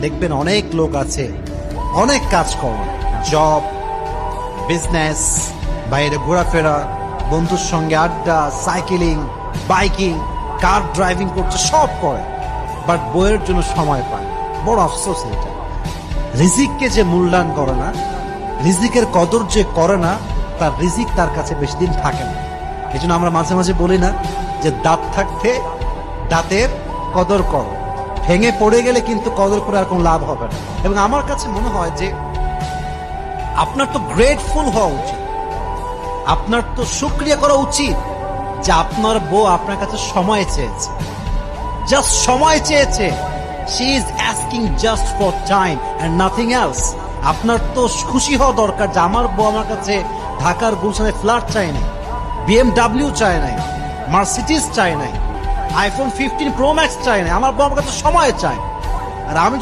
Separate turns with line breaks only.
দেখবেন অনেক লোক আছে, অনেক কাজ করে, জব, বিজনেস, বাইরে ঘোরাফেরা, বন্ধুর সঙ্গে আড্ডা, সাইকেলিং, বাইকিং, কার ড্রাইভিং করছে, সব করে, বাট বইয়ের জন্য সময় পায়। বড় আফসোস এটা। রিজিককে যে মূল্যায়ন করে না, রিজিকের কদর যে করে না, তার রিজিক তার কাছে বেশি দিন থাকে না। এই জন্য আমরা মাঝে মাঝে বলি না যে দাঁত থাকতে দাঁতের কদর করো, ভেঙে পড়ে গেলে কিন্তু কদর করে আর কোনো লাভ হবে না। এবং আমার কাছে মনে হয় যে আপনার তো গ্রেটফুল হওয়া উচিত, আপনার তো শুকরিয়া করা উচিত যে আপনার বউ আপনার কাছে সময় চেয়েছে, জাস্ট সময় চেয়েছে। She is asking just for time and nothing else. আপনার তো খুশি হওয়া দরকার যে আমার বউ আমার কাছে ঢাকার গুলশানে ফ্ল্যাট চাই নাই, BMW চায় নাই, মার্সিডিজ চায় নাই, iPhone 15 Pro Max চায় নাই, আমার বউ আমার কাছে সময় চায়। আর আমি